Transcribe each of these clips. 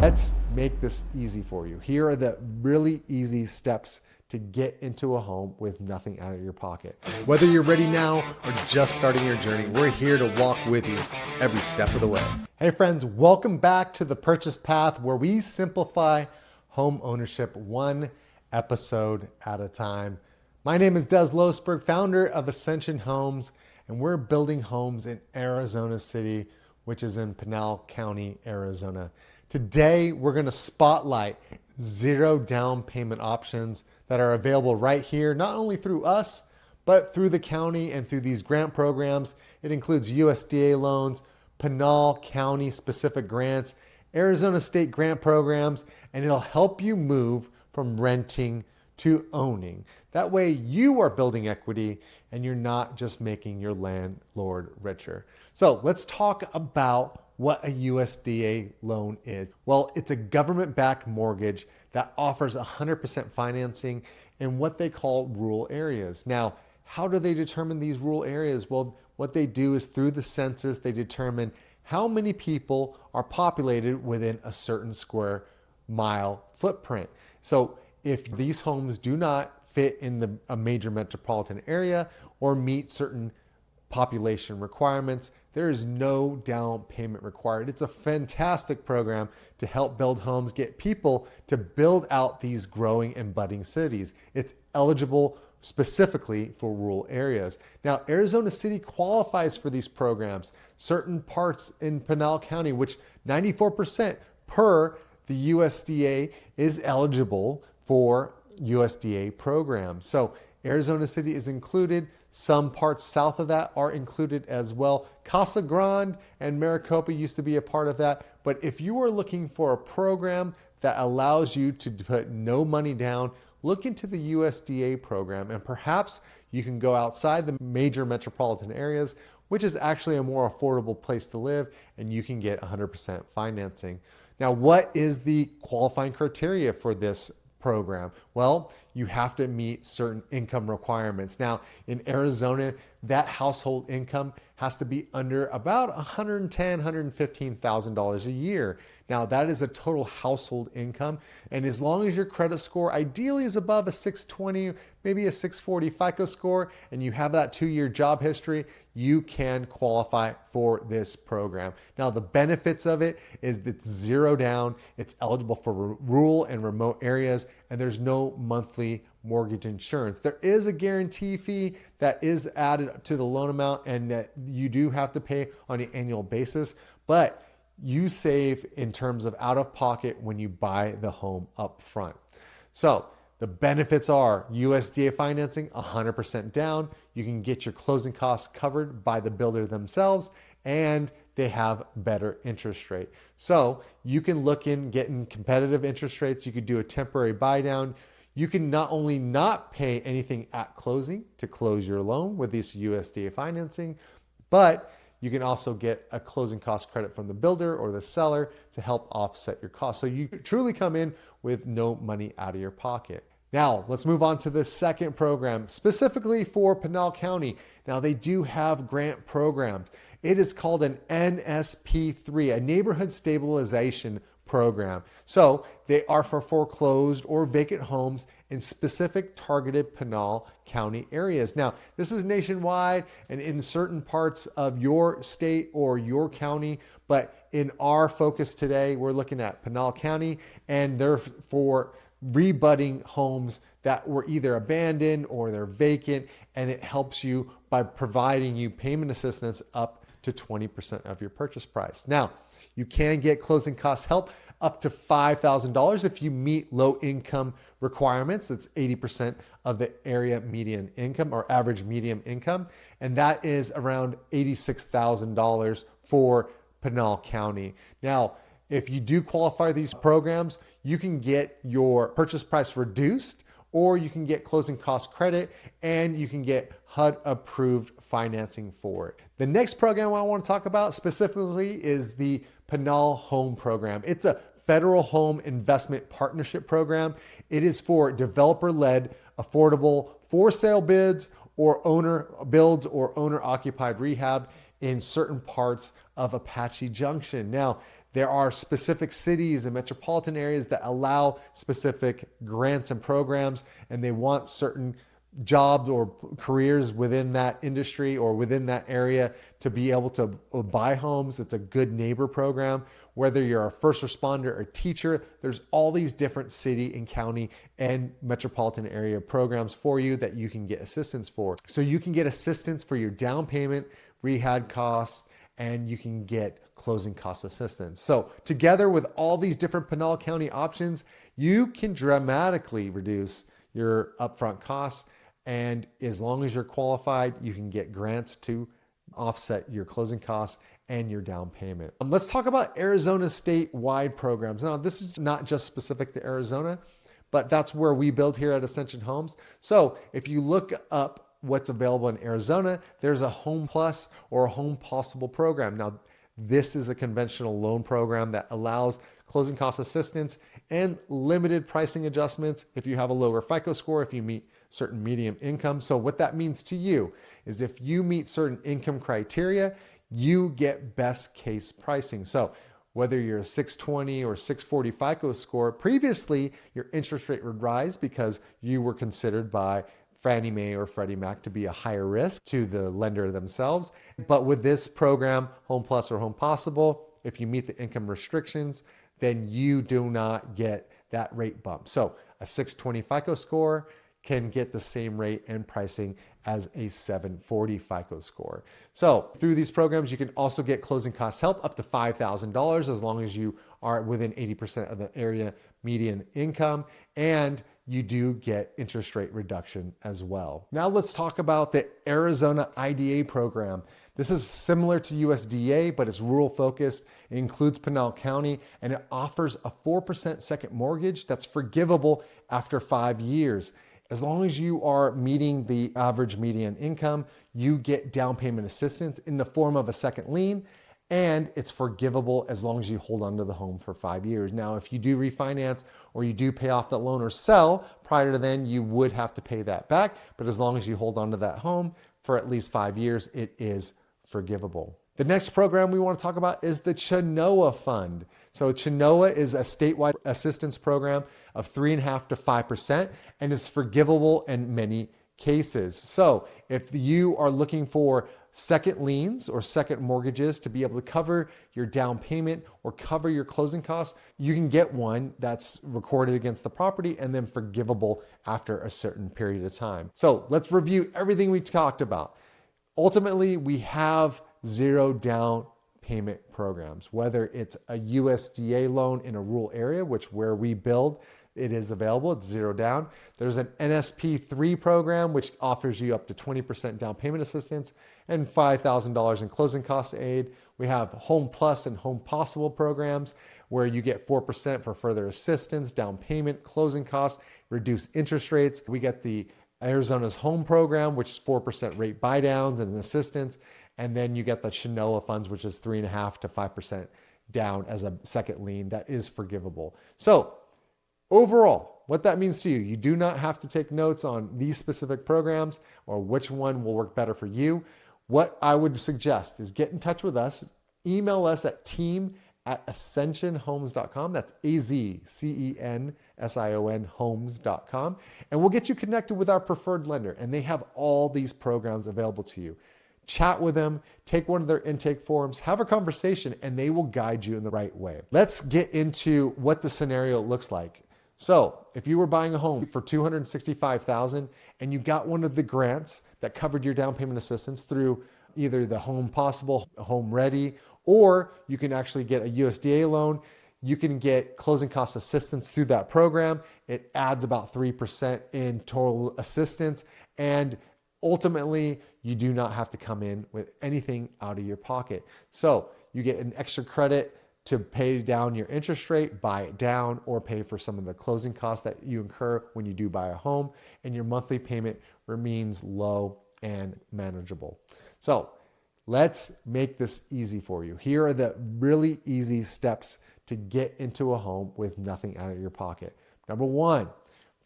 Let's make this easy for you. Here are the really easy steps to get into a home with nothing out of your pocket. Whether you're ready now or just starting your journey, we're here to walk with you every step of the way. Hey friends, welcome back to the Purchase Path, where we simplify home ownership one episode at a time. My name is Des Losberg, founder of Ascension Homes, and we're building homes in Arizona City, which is in Pinal County, Arizona. Today, we're going to spotlight zero down payment options that are available right here, not only through us, but through the county and through these grant programs. It includes USDA loans, Pinal County specific grants, Arizona state grant programs, and it'll help you move from renting to owning. That way you are building equity and you're not just making your landlord richer. So let's talk about what a USDA loan is. Well, it's a government-backed mortgage that offers 100% financing in what they call rural areas. Now, how do they determine these rural areas? Well, what they do is through the census, they determine how many people are populated within a certain square mile footprint. So if these homes do not fit in a major metropolitan area or meet certain population requirements, there is no down payment required. It's a fantastic program to help build homes, get people to build out these growing and budding cities. It's eligible specifically for rural areas. Now, Arizona City qualifies for these programs. Certain parts in Pinal County, which 94% per the USDA is eligible for USDA programs. So Arizona City is included. Some parts south of that are included as well. Casa Grande and Maricopa used to be a part of that. But if you are looking for a program that allows you to put no money down, look into the USDA program, and perhaps you can go outside the major metropolitan areas, which is actually a more affordable place to live, and you can get 100% financing. Now, what is the qualifying criteria for this program? Well, you have to meet certain income requirements. Now, in Arizona, that household income has to be under about $110,000, $115,000 a year. Now, that is a total household income. And as long as your credit score ideally is above a 620, maybe a 640 FICO score, and you have that 2-year job history, you can qualify for this program. Now, the benefits of it is it's zero down, it's eligible for rural and remote areas, and there's no monthly mortgage insurance. There is a guarantee fee that is added to the loan amount and that you do have to pay on an annual basis, but you save in terms of out of pocket when you buy the home up front. So the benefits are USDA financing, 100% down. You can get your closing costs covered by the builder themselves, and they have better interest rate. So you can look in getting competitive interest rates. You could do a temporary buy down. You can not only not pay anything at closing to close your loan with this USDA financing, but you can also get a closing cost credit from the builder or the seller to help offset your costs. So you truly come in with no money out of your pocket. Now, let's move on to the second program, specifically for Pinal County. Now, they do have grant programs. It is called an NSP3, a Neighborhood Stabilization Program. So they are for foreclosed or vacant homes in specific targeted Pinal County areas. Now, this is nationwide and in certain parts of your state or your county, but in our focus today, we're looking at Pinal County, and they're for rebudding homes that were either abandoned or they're vacant, and it helps you by providing you payment assistance up to 20% of your purchase price. Now, you can get closing cost help up to $5,000 if you meet low income requirements. That's 80% of the area median income or average median income. And that is around $86,000 for Pinal County. Now, if you do qualify these programs, you can get your purchase price reduced, or you can get closing cost credit, and you can get HUD approved financing for it. The next program I want to talk about specifically is the Pinal Home Program. It's a federal home investment partnership program. It is for developer-led, affordable for sale bids or owner builds or owner occupied rehab in certain parts of Apache Junction. Now, There are specific cities and metropolitan areas that allow specific grants and programs, and they want certain jobs or careers within that industry or within that area to be able to buy homes. It's a good neighbor program. Whether you're a first responder or teacher, there's all these different city and county and metropolitan area programs for you that you can get assistance for. So you can get assistance for your down payment, rehab costs, and you can get closing cost assistance. So together with all these different Pinal County options, you can dramatically reduce your upfront costs. And as long as you're qualified, you can get grants to offset your closing costs and your down payment. Let's talk about Arizona's statewide programs. Now, this is not just specific to Arizona, but that's where we build here at Ascension Homes. So if you look up what's available in Arizona, there's a Home Plus or a Home Possible program. Now, this is a conventional loan program that allows closing cost assistance and limited pricing adjustments if you have a lower FICO score, if you meet certain median income. So what that means to you is if you meet certain income criteria, you get best case pricing. So whether you're a 620 or 640 FICO score, previously your interest rate would rise because you were considered by Fannie Mae or Freddie Mac to be a higher risk to the lender themselves. But with this program, Home Plus or Home Possible, if you meet the income restrictions, then you do not get that rate bump. So a 620 FICO score can get the same rate and pricing as a 740 FICO score. So through these programs, you can also get closing cost help up to $5,000 as long as you are within 80% of the area median income, and you do get interest rate reduction as well. Now let's talk about the Arizona IDA program. This is similar to USDA, but it's rural focused. It includes Pinal County, and it offers a 4% second mortgage that's forgivable after 5 years. As long as you are meeting the average median income, you get down payment assistance in the form of a second lien, and it's forgivable as long as you hold onto the home for 5 years. Now, if you do refinance or you do pay off that loan or sell prior to then, you would have to pay that back. But as long as you hold onto that home for at least 5 years, it is forgivable. The next program we want to talk about is the Chenoa Fund. So Chenoa is a statewide assistance program of 3.5% to 5%, and it's forgivable in many cases. So if you are looking for second liens or second mortgages to be able to cover your down payment or cover your closing costs, you can get one that's recorded against the property and then forgivable after a certain period of time. So let's review everything we talked about. Ultimately, we have zero down payment programs, whether it's a USDA loan in a rural area, which where we build, it is available, it's zero down. There's an NSP3 program, which offers you up to 20% down payment assistance and $5,000 in closing cost aid. We have Home Plus and Home Possible programs where you get 4% for further assistance, down payment, closing costs, reduced interest rates. We get the Arizona's Home Program, which is 4% rate buy downs and assistance. And then you get the Chenoa funds, which is 3.5% to 5% down as a second lien that is forgivable. So overall, what that means to you, you do not have to take notes on these specific programs or which one will work better for you. What I would suggest is get in touch with us, email us at team@ascensionhomes.com. That's AZCENSION homes.com. And we'll get you connected with our preferred lender. And they have all these programs available to you. Chat with them, take one of their intake forms, have a conversation, and they will guide you in the right way. Let's get into what the scenario looks like. So if you were buying a home for $265,000 and you got one of the grants that covered your down payment assistance through either the Home Possible, Home Ready, or you can actually get a USDA loan, you can get closing cost assistance through that program. It adds about 3% in total assistance, and ultimately, you do not have to come in with anything out of your pocket. So you get an extra credit to pay down your interest rate, buy it down, or pay for some of the closing costs that you incur when you do buy a home, and your monthly payment remains low and manageable. So let's make this easy for you. Here are the really easy steps to get into a home with nothing out of your pocket. Number one,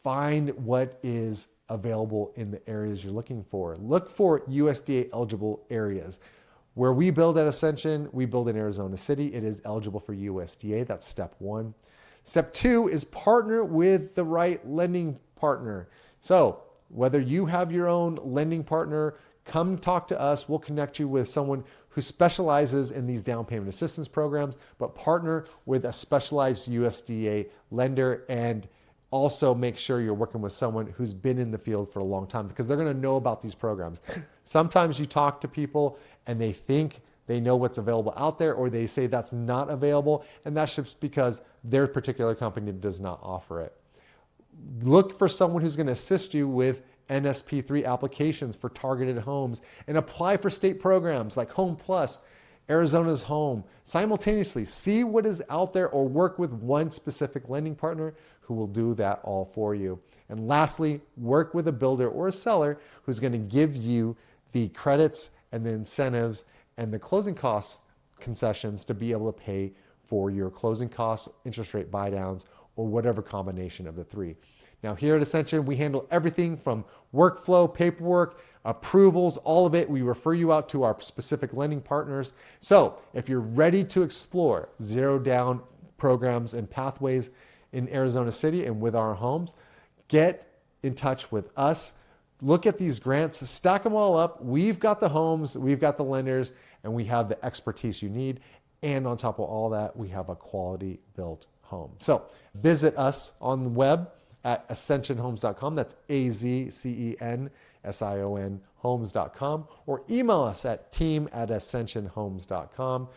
find what is available in the areas you're looking for. Look for USDA eligible areas. Where we build at Ascension, we build in Arizona City. It is eligible for USDA. That's step one. Step two is partner with the right lending partner. So whether you have your own lending partner, come talk to us. We'll connect you with someone who specializes in these down payment assistance programs, but partner with a specialized USDA lender, and also make sure you're working with someone who's been in the field for a long time, because they're going to know about these programs. Sometimes you talk to people and they think they know what's available out there, or they say that's not available, and that's just because their particular company does not offer it. Look for someone who's going to assist you with NSP3 applications for targeted homes, and apply for state programs like Home Plus, Arizona's Home. Simultaneously, see what is out there, or work with one specific lending partner who will do that all for you. And lastly, work with a builder or a seller who's going to give you the credits and the incentives and the closing costs concessions to be able to pay for your closing costs, interest rate buy downs, or whatever combination of the three. Now here at Ascension, we handle everything from workflow, paperwork, approvals, all of it. We refer you out to our specific lending partners. So if you're ready to explore zero down programs and pathways in Arizona City and with our homes, get in touch with us. Look at these grants, stack them all up. We've got the homes, we've got the lenders, and we have the expertise you need. And on top of all that, we have a quality built home. So visit us on the web at ascensionhomes.com. That's AZCENSION homes.com, or email us at team@ascensionhomes.com.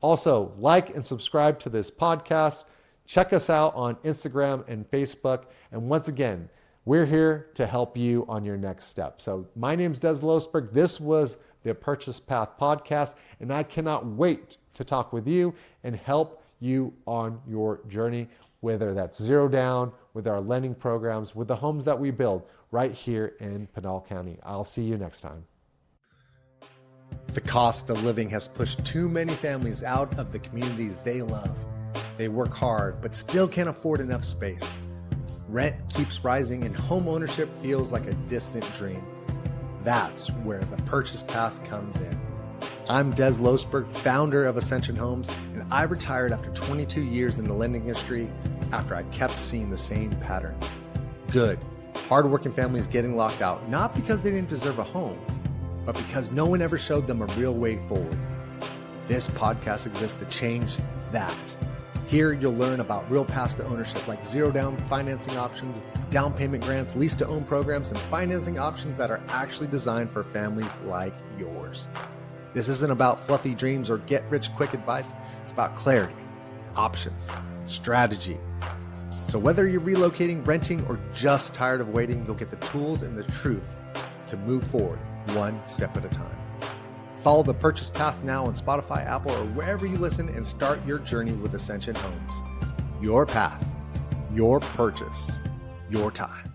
Also, like and subscribe to this podcast. Check us out on Instagram and Facebook. And once again, we're here to help you on your next step. So my name's Des Losberg. This was the Purchase Path Podcast, and I cannot wait to talk with you and help you on your journey, whether that's zero down, with our lending programs, with the homes that we build right here in Pinal County. I'll see you next time. The cost of living has pushed too many families out of the communities they love. They work hard, but still can't afford enough space. Rent keeps rising and home ownership feels like a distant dream. That's where the Purchase Path comes in. I'm Des Losberg, founder of Ascension Homes, and I retired after 22 years in the lending industry after I kept seeing the same pattern. Good, hardworking families getting locked out, not because they didn't deserve a home, but because no one ever showed them a real way forward. This podcast exists to change that. Here you'll learn about real paths to ownership, like zero down financing options, down payment grants, lease to own programs, and financing options that are actually designed for families like yours. This isn't about fluffy dreams or get rich quick advice. It's about clarity, options, strategy. So whether you're relocating, renting, or just tired of waiting, you'll get the tools and the truth to move forward one step at a time. Follow the Purchase Path now on Spotify, Apple, or wherever you listen, and start your journey with Ascension Homes. Your path, your purchase, your time.